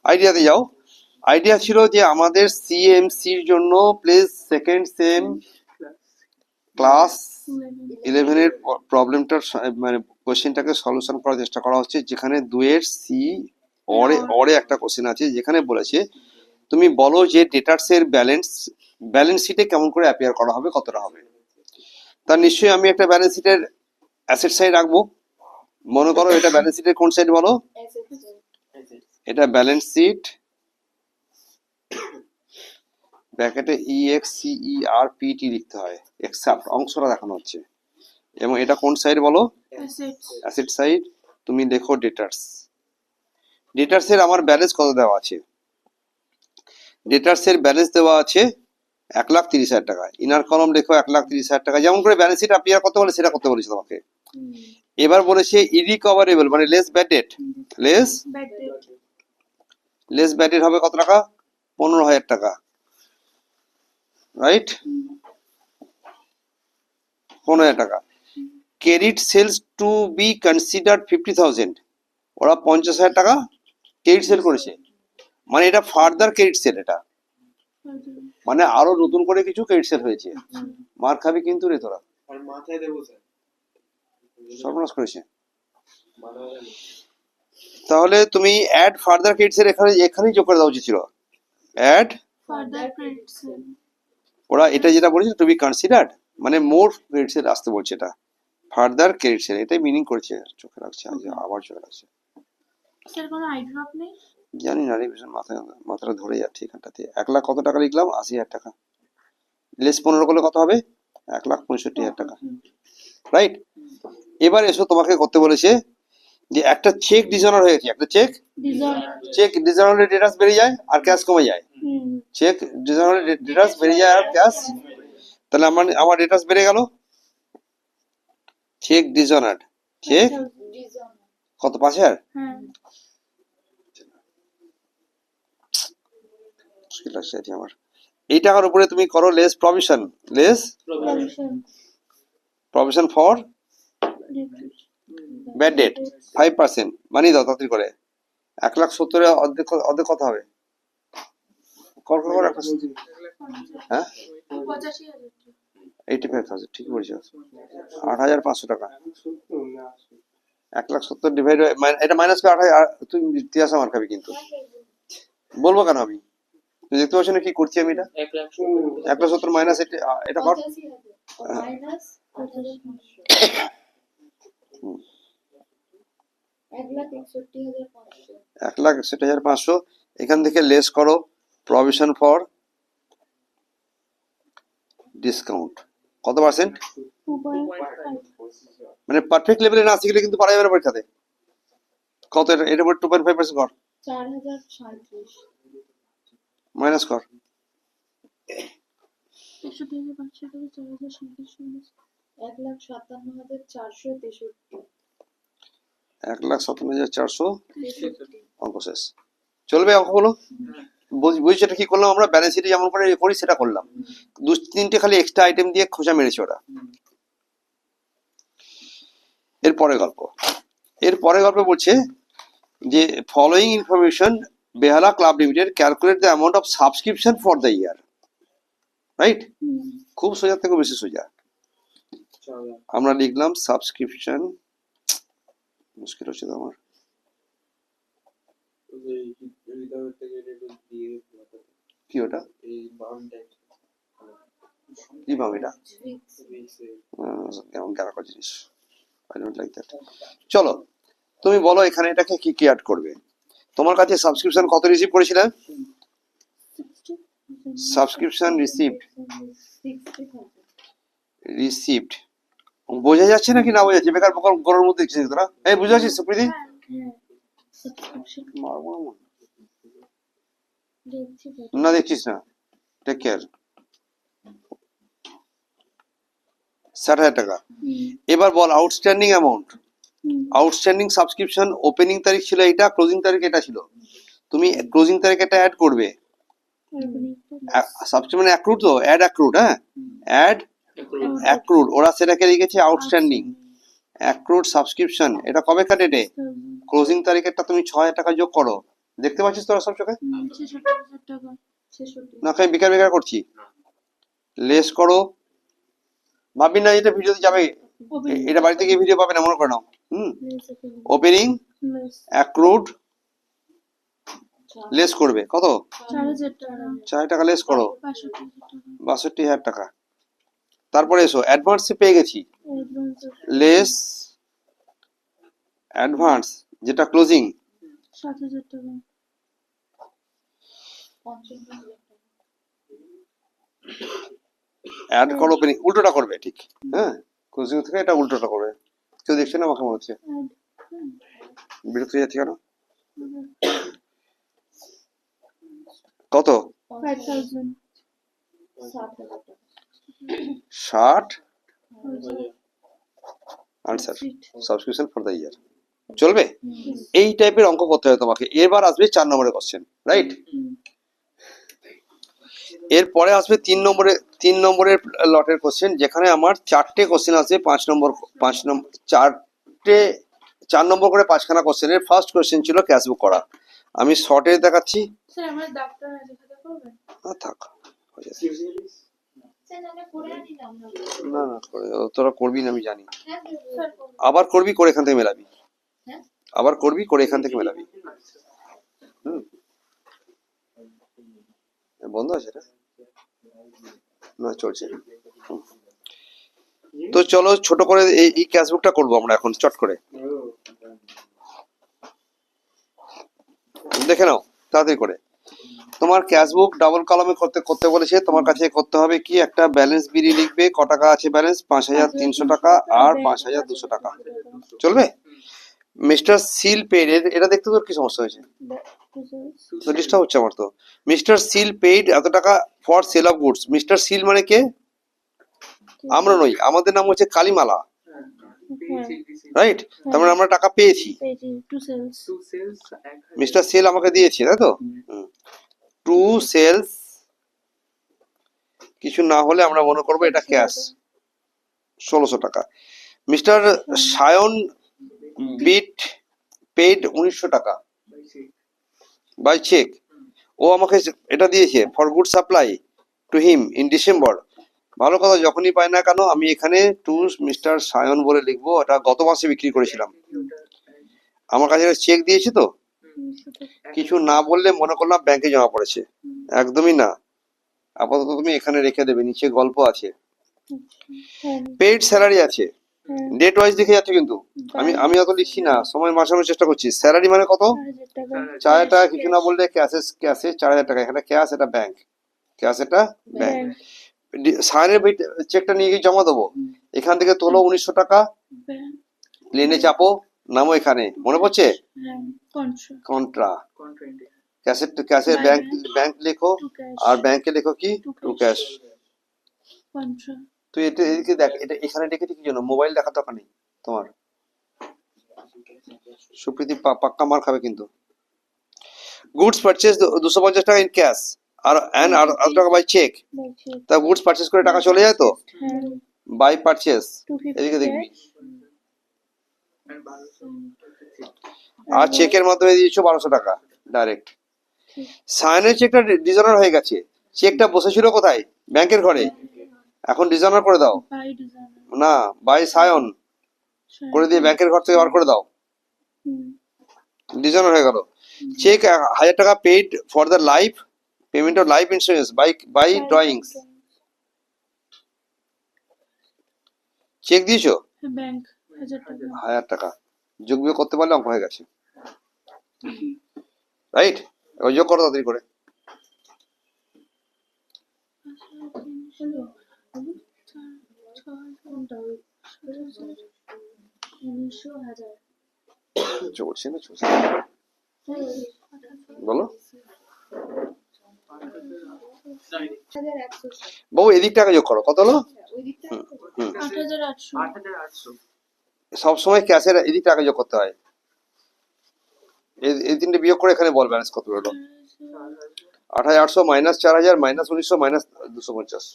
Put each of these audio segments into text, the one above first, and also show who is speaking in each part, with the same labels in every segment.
Speaker 1: আইডিয়াতে যাও। আইডিয়া ছিল যে আমাদের সিএমসির জন্য প্লিজ সেকেন্ড সেম ক্লাস 11-এর প্রবলেমটার মানে কোশ্চেনটাকে সলিউশন করার চেষ্টা করা হচ্ছে, যেখানে 2-এর সি অরে একটা কোশ্চেন আছে, যেখানে বলেছে তুমি বলো যে ডেটার্সের ব্যালেন্স শিটে কেমন করে অ্যাপিয়ার করা হবে, কতটা হবে। তার নিশ্চয়ই আমি একটা ব্যালেন্স শিটের অ্যাসেট সাইড রাখবো। মনে করো এটা ব্যালেন্স শিটের কোন সাইড বলো? এটা ব্যালেন্স শিট, ব্র্যাকেটে EXCERPT লিখতে হয়, এক্সেপ্ট অংশটা দেখানো হচ্ছে। এবং এটা কোন সাইড বলো? Asset side. তুমি লেখো ডেটার্সের আমার ব্যালেন্স কত দেওয়া আছে? ডেটার্সের ব্যালেন্স দেওয়া আছে 1,30,000 টাকা। ইনার কলম লেখো 1,30,000 টাকা। যেমন করে ব্যালেন্স শিট অ্যাপিয়ার করতে বলে সেটা করতে বলেছে তোমাকে। এবার বলেছে ইরিকভারেবল মানে less bad debt, less bad debt হবে কত টাকা? 15,000 টাকা, রাইট? 15,000 টাকা। Credit sales to be considered 50,000, ওরা 50,000 টাকা ক্রেডিট সেল করেছে, মানে এটা ফার্দার ক্রেডিট সেল, এটা মানে আরো নতুন করে কিছু ক্রেডিট সেল হয়েছে। মার খাবি কিন্তু রে তোরা, সর্বনাশ করেছে। তাহলে তুমি অ্যাড ফার্দার ক্রেডিট সেল এখানেই যোগ করে দেওয়া উচিত ছিল, অ্যাড ফার্দার ক্রেডিট সেল। ওরা এটা যেটা বলেছে টু বি কনসিডার্ড মানে মোর ক্রেডিট সেল আসতে বলছে, এটা ফার্দার ক্রেডিট সেল, এটাই মিনিং করছে। চোখে রাখছে আবার চোখে রাখছে।
Speaker 2: স্যার কোনো আইডিয়া নেই?
Speaker 1: জানি না রে, ভীষণ মাথাটা ধরে যাচ্ছে এখানটাতে। 1 লাখ কত টাকা লিখলাম? 80,000 টাকা। লেস 15 করলে কত হবে? 1,65,000 টাকা, রাইট? এবার এসো, তোমাকে করতে বলেছে যে একটা চেক ডিজনার হয়েছে, একটা চেক ডিজনারের ডেটাস বেড়ে যায় আর ক্যাশ কমে যায়। চেক ডিজনারের ডেটাস বেড়ে যায় আর ক্যাশ, তাহলে আমার ডেটাস বেড়ে গেল। চেক ডিজনার, চেক কত? 5,000। মুশকিল লাগছে আমার। এই টাকার উপরে তুমি করো less provision for bad date 5%। মানি দাও তাড়াতাড়ি করে। 1,70,000 অর্ধেক কত হবে? হ্যাঁ 85,000, ঠিক বলছো। 8,500 টাকা। 1,70,000 ডিভাইড, এটা মাইনাস করে 8,000। তুমি ইতিহাস আমার খাবি কিন্তু, বলবো কেন আমি? তুমি দেখতে পাচ্ছ না কি করছি আমি? এটা 1,70,000 মাইনাস এটা কর। 1,61,500। এখান থেকে লেস করো প্রভিশন ফর ডিসকাউন্ট, কত পার্সেন্ট? মানে পারফেক্ট লেভেলে না শিখলে কিন্তু পারা যাবে না পরীক্ষাতে। কত এটা? 2.5% কর,
Speaker 2: 4,037
Speaker 1: মাইনাস কর। 1,57,463। অঙ্ক শেষ। চলবে অঙ্কগুলো? বুঝছো এটা কি করলাম আমরা? ব্যালেন্স শিটে যেমন করে করি সেটা করলাম, 2-3টে খালি এক্সট্রা আইটেম দিয়ে খোঁজা মেরেছে ওরা। এরপরে গল্প বলছে যে following information Behala club limited calculate the amount of subscription for the year, right? খুব সোজা থেকে বেশি সোজা। আমরা লিখলাম সাবস্ক্রিপশন, মুশকিল হচ্ছে তো আমার। কি ওটা? কি বাম এটা? কেমন গারাকা জিনিস, আই ডোন্ট লাইক দ্যাট। চলো তুমি বলো এখানে এটাকে কি অ্যাড করবে। তোমার কাছে সাবস্ক্রিপশন কত রিসিভ করেছিলে? সাবস্ক্রিপশন রিসিভড বোঝা যাচ্ছে নাকি না বোঝা যাচ্ছে? বেকার বকর গরুর মধ্যে দেখছিস তোরা। এই বুঝে আছিস সুপ্রীতি? না দেখছিস না? Take care. 60,000 টাকা। এবার বল outstanding amount. Outstanding subscription opening তারিখ ছিল এটা, ক্লোজিং তারিখ এটা ছিল। তুমি ক্লোজিং তারিখ এটা অ্যাড করবে। সাবস্ক্রিপশন অ্যাক্রুড তো, অ্যাড অ্যাক্রুড, হ্যাঁ অ্যাড অ্যাক্রুড। ওরা সেটাকে লিখেছে আউটস্ট্যান্ডিং অ্যাক্রুড সাবস্ক্রিপশন। এটা কবে কাটেটে? ক্লোজিং তারিখেরটা তুমি 6,000 টাকা যোগ করো, দেখতে পাচ্ছিস তোরা সব চোখে?
Speaker 2: 66,000 টাকা। 66
Speaker 1: না আমি বেকার বেকার করছি। লেস করো, ভাববি না এটা ভিডিওতে যাবে, এটা বাড়িতে গিয়ে ভিডিও পাবে না, মনে করে নাও। ওপেনিং অ্যাক্রুড লেস করবে কত?
Speaker 2: 4,000 টাকা।
Speaker 1: 4 টাকা লেস করো,
Speaker 2: 62,000
Speaker 1: 62,000
Speaker 2: টাকা।
Speaker 1: টাকা। তারপরে এসো অ্যাডভান্সে পেয়ে গেছি,
Speaker 2: অ্যাডভান্স
Speaker 1: লেস অ্যাডভান্স যেটা ক্লোজিং
Speaker 2: 7,000 টাকা।
Speaker 1: অ্যাড করো ওপেনিং, উল্টোটা করবে ঠিক। হ্যাঁ, ক্লোজিং থেকে এটা উল্টোটা করবে। কেউ দেখছে না আমাকে মনে হচ্ছে, বিরক্ত হয়ে যাচ্ছে কেন? কত?
Speaker 2: 5,000
Speaker 1: 60 answer subscription for the year. চলবে? এই টাইপের অঙ্ক করতে হবে তোমাকে। এবার আসবে 4 নম্বরের কোশ্চেন, রাইট? এরপরে আসবে 3 নম্বরের লটের কোশ্চেন, যেখানে আমার 4টে কোশ্চেন আছে, 4 নম্বর করে 5খানা কোশ্চেনের। ফার্স্ট কোশ্চেন ছিল ক্যাশবুক করা। আমি শর্টে দেখাচ্ছি।
Speaker 2: স্যার আমার ডাক্তার আছে, খাতা করবেন?
Speaker 1: না থাক, হয়ে যাবে।
Speaker 2: স্যার আমি করে নিলাম না।
Speaker 1: না না তোরা করবি না আমি জানি।
Speaker 2: স্যার করবেন।
Speaker 1: আবার করবি, করে এখান থেকে মেলাবি।
Speaker 2: হ্যাঁ?
Speaker 1: আবার করবি, করে এখান থেকে মেলাবি। বন্ধ আছে এটা? না চলছে। তো চলো ছোট করে এই ক্যাশবুকটা করবো আমরা এখন চট করে। দেখে নাও তাড়াতাড়ি করে। তোমার ক্যাশবুক ডাবল কলামে করতে বলেছে। তোমার কাছে করতে হবে কি, একটা ব্যালেন্স বিলি লিখবে, ক টাকা আছে ব্যালেন্স, 5,300 টাকা আর 5,200 টাকা। চলবে? মিস্টার সিল পেইড, এটা দেখতে তোর কি সমস্যা হয়েছে? তো ডিস্টার্ব হচ্ছে আমার তো। মিস্টার সিল পেইড এত টাকা for sale of goods. Mister seal মানে কে? আমরা নই, আমাদের নাম হচ্ছে কালীমালা, রাইট? তার মানে আমরা টাকা পেয়েছি। মিস্টার সেল আমাকে দিয়েছে, তাই তো? টু সেলস কিছু না হলে আমরা মনে করবো এটা ক্যাশ, 1,600 টাকা। মিস্টার সায়ন বিট পেইড 1,900 টাকা বাই চেক। ও আমাকে এটা দিয়েছে for good supply to him in December. ভালো কথা, যখনই পাই না কেন আমি এখানে টু মিস্টার সায়ন বলে লিখবো। এটা গত মাসে বিক্রি করেছিলাম। আমার কাছে চেক দিয়েছি তো, কিছু না বললে মনে করলাম ব্যাংকে জমা পড়েছে, একদমই না। আপাতত তুমি এখানে রেখে দেবে, নিচে গল্প আছে। পেইড স্যালারি আছে, ডেট ওয়াইজ দেখে যাচ্ছে কিন্তু আমি অত লিখছি না, সময় বাঁচানোর চেষ্টা করছি। স্যালারি মানে কত? 4,000 টাকা। কিছু না বললে ক্যাশে 4,000 টাকা। এখানে ক্যাশ, এটা ব্যাংক, ক্যাশ এটা ব্যাংক। সাইনের চেকটা নিয়ে গিয়ে জমা দেবো। এখান থেকে তোলো 1,900 টাকা, প্লেনে চাপো, নামো এখানে, মনে পড়ছে? কন্ট্রা ক্যাশের ব্যাংক লেখো, আর ব্যাংকে লেখো কি টু ক্যাশ। তুই এটা এদিকে দেখ, এটা এখানে রেখেছি কি জন্য? মোবাইল দেখার দরকার নেই তোমার। সুপ্রীতি পাক্কা মার খাবে কিন্তু। গুডস পারচেজ 250 টাকা ইন ক্যাশ আর টাকা বাই চেক। তা গুডস পারচেজ করে টাকা চলে যায় তো, বাই পারচেজ এদিকে দেখবি। আর চেকের মাধ্যমে দিয়েছো 1,200 টাকা ডাইরেক্ট। সায়নের চেকটা ডিজনার হয়ে গেছে। চেকটা বসেছিল কোথায়? ব্যাংকের ঘরে। এখন ডিজনার করে দাও। না, বাই সায়ন করে দিয়ে ব্যাংকের ঘর থেকে বার করে দাও, ডিজনার হয়ে গেল। চেক 1,000 টাকা paid for the life payment of life insurance by drawings. Cheque দিয়েছো?
Speaker 2: ব্যাংক
Speaker 1: 1,000 টাকা যোগ বিয়োগ করতে পারলে অঙ্ক হয়ে গেছে, রাইট? এবার যোগ করো তাড়াতাড়ি করে। চলছে না চলছে, বলো বউ। এদিক টাকা যোগ করো, কত হলো?
Speaker 2: 8,800।
Speaker 1: সবসময় ক্যাশের এদিক টাকা যোগ করতে হয়। এই তিনটে বিয়োগ করে এখানে বল ব্যালেন্স কত হলো। 8,800 মাইনাস 4,000 মাইনাস 1,900 মাইনাস 250।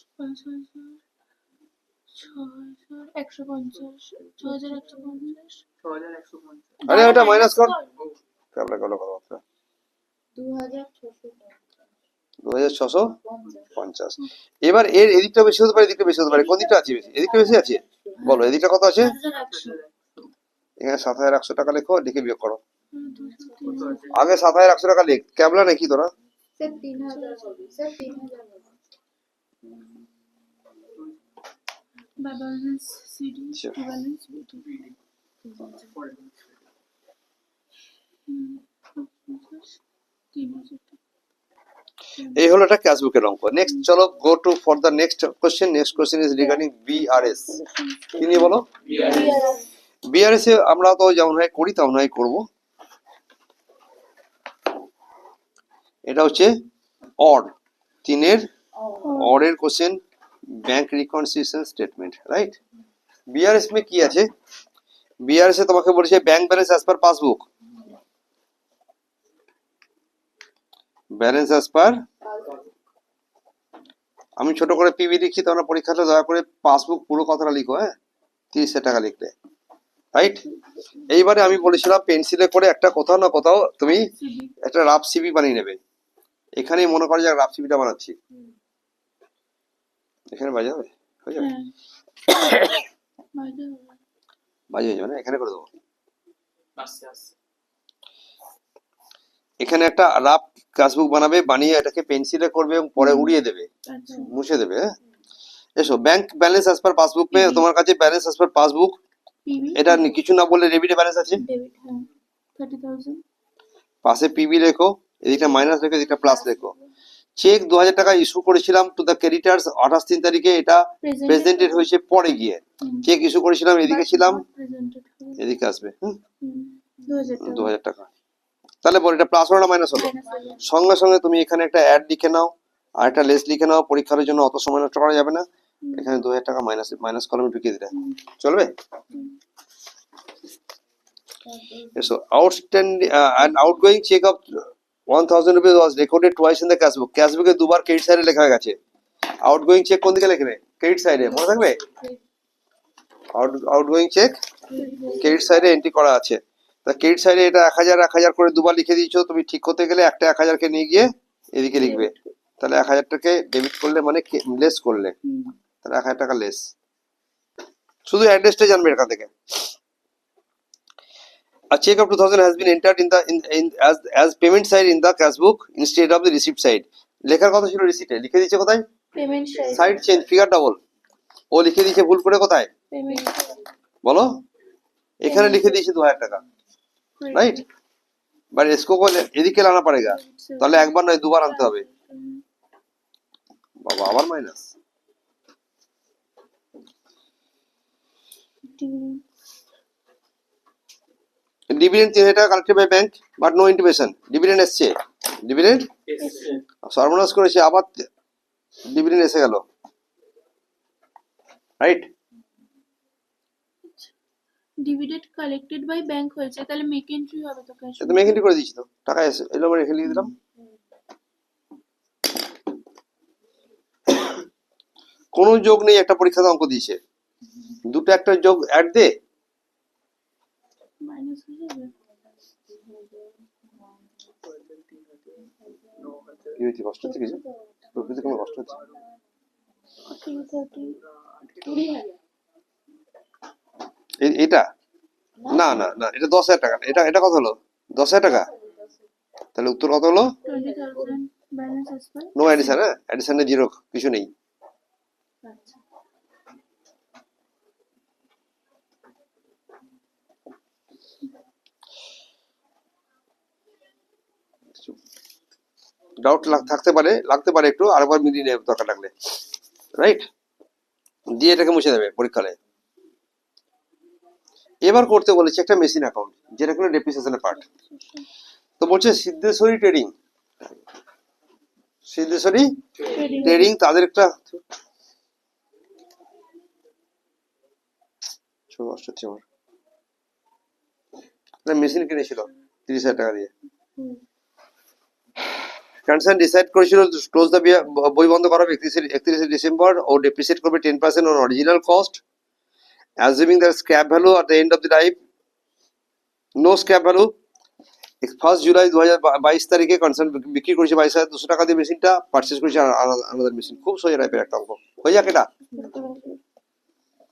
Speaker 2: 6,150। 6,150।
Speaker 1: আরে ওটা মাইনাস কর। ক্যাবলা কথা। 2650। এবার এর এদিকটা বেশি হতে পারে, এদিকটা বেশি হতে পারে, কোন দিকটা আছে বেশি? এদিকটা বেশি আছে, বলো এদিকটা কত আছে?
Speaker 2: 7100
Speaker 1: এখানে 7100 টাকা লেখো, লিখে বিয়োগ করো। আগে 7100 টাকা লিখ, ক্যাবলা নাকি তোরা?
Speaker 2: স্যার 3000 হবে স্যার 3000 হবে
Speaker 3: balance CD
Speaker 1: Sure.
Speaker 3: balance BD
Speaker 1: এই হলো একটা ক্যাশবুকের অঙ্ক। নেক্সট চলো go to for the next question. Next question is regarding BRS. কি নিয়ে বলো? বিআরএস এ আমরা তো যেমন হয় করি তেমন হয় করবো। এটা হচ্ছে অড, তিনের অডের question, bank reconciliation statement, right? BRS মে কি আছে? বিআরএস এ তোমাকে বলেছে bank balance as per passbook, balance as per, আমি ছোট করে পিবি লিখি, তোমরা পরীক্ষাটা দয়া করে পাসবুক পুরো কথাটা লিখো, হ্যাঁ 30 টাকা লিখলে, রাইট? এইবারে আমি বলেছিলাম পেন্সিলে করে একটা কোথাও না কোথাও তুমি একটা রাফ সিবি বানিয়ে নেবে। এখানে মনে করো যে রাফ সিবিটা বানাচ্ছি, এখানে বাজে হবে, হয়ে যাবে, বাজে হয়ে যাবে না, এখানে করে দেবো। এখানে একটা রাফ পাসবুক বানাবে, বানিয়ে এটাকে পেন্সিলে করবে এবং পরে উড়িয়ে দেবে, মুছে দেবে, হ্যাঁ? এসো bank balance as per passbook মে তোমার কাছে ব্যালেন্স অ্যাজ পার পাসবুক, এটা কিছু না বললে ডেবিটে ব্যালেন্স আছে,
Speaker 3: डेबिट है 30000
Speaker 1: পাশে পিবি লেখো, এদিকটা মাইনাস লেখো, এদিকটা প্লাস লেখো। চেক 2000 টাকা ইস্যু করেছিলাম টু দ্য ক্রেডিটার্স 28 তারিখে, এটা প্রেজেন্টেড হয়েছে পরে গিয়ে। চেক ইস্যু করেছিলাম, এদিকে ছিলাম,
Speaker 3: प्रेजेंटेड
Speaker 1: এদিকে আসবে,
Speaker 3: 2000
Speaker 1: টাকা। তাহলে বল এটা প্লাস হলো না মাইনাস হলো? সঙ্গে সঙ্গে তুমি এখানে একটা অ্যাড লিখে নাও আর একটা লেস লিখে নাও, পরীক্ষার জন্য অত সময় নষ্ট করা যাবে না। এখানে 2000 টাকা মাইনাস কলমে ঢুকিয়ে দিলে চলবে। So outstanding and outgoing check of 1000 rupees was recorded twice in the cash book. Cash book এ দুবার ক্রেডিট সাইডে লেখা হয়ে গেছে। আউটগোয়িং চেক কোন দিকে লিখবে? ক্রেডিট সাইডে, মনে থাকবে? আউটগোয়িং চেক ক্রেডিট সাইডে এন্ট্রি করা আছে। তা ক্রেডিট সাইডে এটা 1000 করে দুবার লিখে দিয়েছো, তুমি ঠিক করতে গেলে একটা 1000 কে নিয়ে গিয়ে এদিকে লিখবে। তাহলে 1000 টাকে ডেবিট করলে মানে লেস করলে, তাহলে 1000 টাকা লেস। শুধু অ্যাড্রেসটা জানবে এখান থেকে। A check of 2000 has been entered in the as payment side in the cash book instead of the receipt side. লেখার কথা ছিল রিসিটে, লিখে দিয়েছে কোথায়?
Speaker 2: Payment
Speaker 1: side change, figure double, ও লিখে দিয়েছে ভুল করে কোথায়
Speaker 2: পেমেন্ট
Speaker 1: বলো? এখানে লিখে দিয়েছে 2000 টাকা, রাইট? বাট इसको को এদিকে লানা পড়েগা, তাহলে একবার নয় দুবার আনতে হবে। বাবা আবার মাইনাস। ডিভিডেন্ড 3000 টাকা collected by bank but no intimation. Dividend এসছে, ডিভিডেন্ড সর্বনাশ করেছে, আবার ডিভিডেন্ড এসে গেল, right?
Speaker 3: Dividend collected by bank হয়েছে, তাহলে মেক এন্ট্রি হবে তো ক্যাশ
Speaker 1: তো মেক এন্ট্রি করে দিয়েছি, তো টাকা এসে এলো, আমরা রেখে লিখে দিলাম। কোনো যোগ নেই, একটা পরীক্ষাতে অঙ্ক দিয়েছে, দুটো একটা যোগ অ্যাড দে,
Speaker 3: মাইনাস হয়ে যাবে।
Speaker 1: কি হয়েছে? কষ্ট হচ্ছে কিছু? প্রকৃতি কোনো কষ্ট হচ্ছে?
Speaker 2: 230
Speaker 1: এটা না না না, এটা 10,000 টাকা, এটা কত হলো? 10,000 টাকা। তাহলে উত্তর কত হলো?
Speaker 3: 20000 balance as per.
Speaker 1: No addition, হ্যাঁ অ্যাডিশনে জিরো, কিছু নেই।
Speaker 3: আচ্ছা
Speaker 1: ডাউট লাগতে পারে একটু, আরেকবার মিলিয়ে নেবে দরকার লাগলে, রাইট? দিয়ে এটাকে মুছে দেবে পরীক্ষালে। এবার করতে বলেছে একটা মেশিন অ্যাকাউন্ট, যেটা কোনো ডেপ্রিসিয়েশনের পার্ট। তো বলছে সিদ্ধেশ্বরী ট্রেডিং তাদের একটা মেশিন কিনেছিল 30,000 টাকা দিয়ে। কনসার্ন ডিসাইড করেছিল ক্লোজ দ্য বই বন্ধ করা 31 ডিসেম্বর ও ডেপ্রিসিয়েট করবে 10% on original cost, assuming that scrap value at the end of the life, no scrap value, 1 July 2022 তারিখে কনসার্ন বিক্রি করেছে 22,200 টাকা দিয়ে মেশিনটা, পারচেস করেছে আলাদা মেশিন। খুব সোজা টাইপের একটা অঙ্ক হয়ে যাক এটা,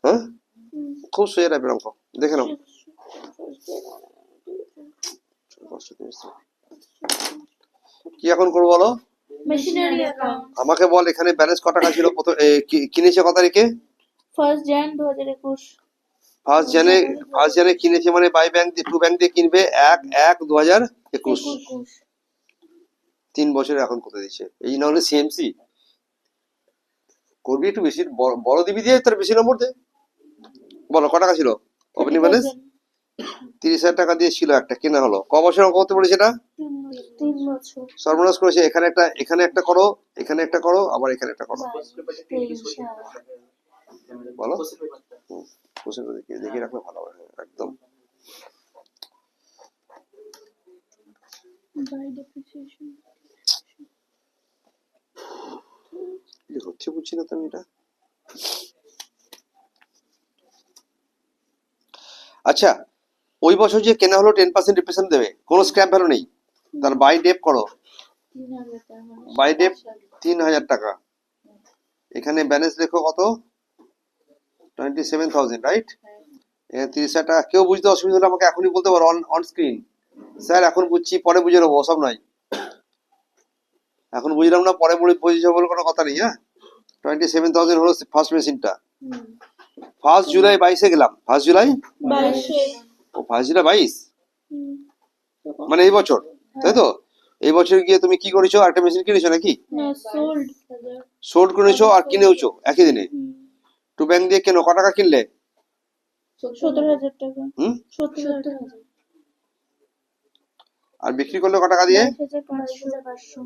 Speaker 1: হ্যাঁ খুব সোজা টাইপের অঙ্ক, দেখে নাও। কি এখন করবো বলো?
Speaker 3: মেশিনারি অ্যাকাউন্ট
Speaker 1: আমাকে বল এখানে ব্যালেন্স কত টাকা ছিল, প্রথম কিনেছে কত তারিখে?
Speaker 3: 1 jan 2021
Speaker 1: ফার্স্ট জানে কিনেছে, মানে বাই ব্যাংক দিয়ে, টু ব্যাংক দিয়ে কিনবে 1/1/2021। 3 বছরে এখন কত দিচ্ছে, এই না হলে সিএমসি করবি একটু বেশি, বড় দিবি দিয়ে তার বেশি নম্বর দে। বলো ক টাকা ছিল ওপেনিং ব্যালেন্স? 30,000 টাকা দিয়ে ছিল একটা, কেনা হলো। ক বছর অঙ্ক করতে বলেছে এটা?
Speaker 3: 3 বছর
Speaker 1: সর্বনাশ করেছে। এখানে একটা করো, এখানে একটা করো, আবার এখানে একটা করো। বলো কোশ্চেন দেখে রাখলে ভালো হবে একদম।
Speaker 3: বাই ডেপ্রিসিয়েশন
Speaker 1: কি হচ্ছে বুঝছি না তো আমি এটা। আচ্ছা, ওই বছর যে কেনা হলো 10% ডিপ্রেশন দেবে, কোনো স্ক্র্যাপ ভ্যালু নেই, তার বাই ডেপ করো।
Speaker 3: 3000 টাকা
Speaker 1: বাই ডেপ 3,000 টাকা। এখানে ব্যালেন্স লেখো কত? 27,000, রাইট? এখানে 30,000 টাকা। কেউ বুঝতে অসুবিধা হলে আমাকে এখনই বলতে পারো অন স্ক্রিন, স্যার এখন বুঝছি পরে বুঝে নেবো, সব নয় এখন বুঝলাম না পরে বুঝে যাবো বলে কোনো কথা নেই। হ্যাঁ, 27,000 হলো ফার্স্ট মেশিনটা। 1 জুলাই 22 গেলাম, 1 জুলাই
Speaker 3: 22
Speaker 1: ও 1 জুলাই 22 মানে এই বছর, তাই তো? এই বছর গিয়ে তুমি কি করেছো, একটা মেশিন কিনেছো নাকি?
Speaker 3: না সোল্ড
Speaker 1: শোল্ড করেছো আর কিনেওছো একই দিনে। টু ব্যাংক দিয়ে কেন, ক টাকা কিনলে?
Speaker 3: 17,000 টাকা
Speaker 1: হুম
Speaker 3: 17,000
Speaker 1: আর বিক্রি করলে ক টাকা দিয়ে?
Speaker 3: 22,500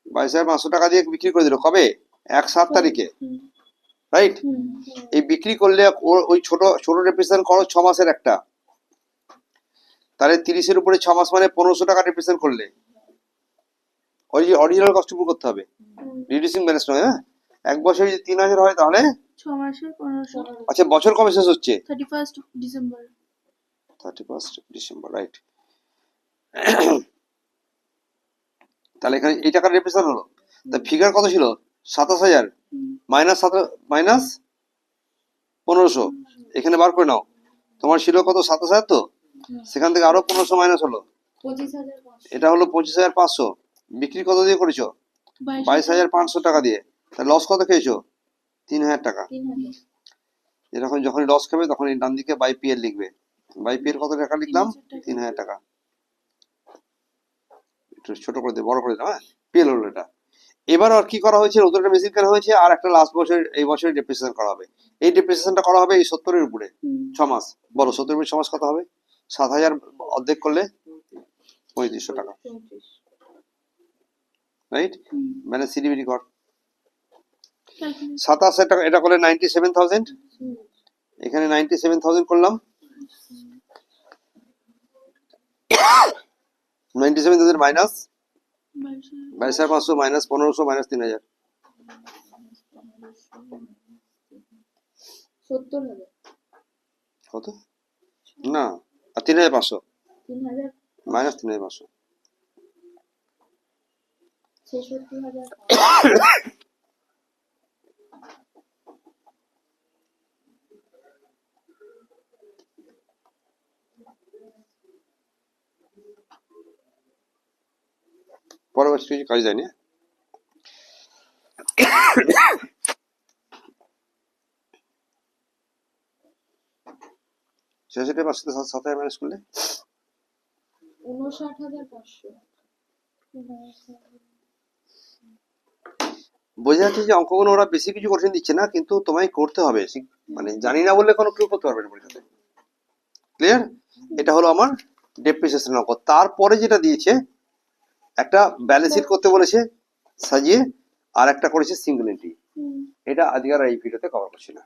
Speaker 1: 22,500 টাকা দিয়ে বিক্রি করে দিল। কবে? 1/7 তারিখে, রাইট? এই বিক্রি করলে ওই ছোট ছোট রিপ্রেজেন্ট করো 6 মাসের একটা, তাহলে 30-এর উপরে 6 মাস মানে 1,500 টাকা রিপ্রেজেন্ট করলে ওই যে অরিজিনাল কস্ট পুরো করতে হবে, রিডিউসিং ব্যালেন্স নয়। হ্যাঁ, এক বছরে যদি 3,000 হয় তাহলে
Speaker 3: 6 মাসে 1500
Speaker 1: আচ্ছা বছর কবে শেষ হচ্ছে?
Speaker 3: 31 ডিসেম্বর
Speaker 1: 31 ডিসেম্বর, রাইট? তাহলে এখানে এই টাকার রিপ্রেজেন্ট হলো, তা ফিগার কত ছিল? 27,000 মাইনাস 1,500, এখানে বার করে নাও। তোমার ছিল কত? 27,000, তো সেখান থেকে আরো 1,500 মাইনাস হলো,
Speaker 2: 25,500
Speaker 1: এটা হলো 25,500। বিক্রি কত দিয়ে করেছো? 22,500 টাকা দিয়ে। তাহলে লস কত খেয়েছো? 3,000 টাকা।
Speaker 2: 3,000
Speaker 1: এরকম যখন লস খাবে তখন এই ডান দিকে বাই পি এর লিখবে। বাই পি এর কত টাকা লিখলাম? 3,000 টাকা। একটু ছোট করে দে, বড় করে দাও। হ্যাঁ, পিএল হলো এটা। এবার আর কি করা হয়েছে, নতুন একটা মেশিন কেনা হয়েছে, আর একটা লাস্ট বছর এই বছরে ডেপ্রিসিয়েশন করা হবে। এই ডেপ্রিসিয়েশনটা করা হবে এই 70-এর উপরে 6 মাস। বলো 70-এর উপরে 6 মাস কত হবে? 7,000 অর্ধেক করলে 3,500 টাকা,
Speaker 2: 34
Speaker 1: রাইট? মানে সিডিবিডি কর 27,000 টাকা, এটা করলে 97,000। এখানে 97,000 করলাম, 97,000 মাইনাস 22,500 মাইনাস 1,500 মাইনাস 3,000
Speaker 2: 70,000
Speaker 1: কত? না, আর 3,500
Speaker 2: 3,000
Speaker 1: মাইনাস 3,500
Speaker 2: 66,000
Speaker 1: পরের বছর কিছু কাজ যায়নি। সেটা 7,000 মাইনাস করলে
Speaker 2: 59,500
Speaker 1: বোঝা যাচ্ছে যে অঙ্কগুলো ওরা বেশি কিছু কঠিন দিচ্ছে না, কিন্তু তোমায় করতে হবে। মানে জানি না বললে কোনো কেউ করতে পারবে না পরীক্ষাতে। ক্লিয়ার? এটা হলো আমার ডেপ্রিসিয়েশন অঙ্ক। তারপরে যেটা দিয়েছে, একটা ব্যালেন্স শিট করতে বলেছে সাজিয়ে, আর একটা করেছে সিঙ্গেল এন্ট্রি। এটা আজকে আর এই ভিডিওতে কভার করছি না,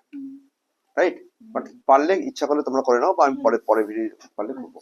Speaker 1: রাইট? বাট পারলে ইচ্ছা করলে তোমরা করে নাও, বা আমি পরে ভিডিও পারলে করবো।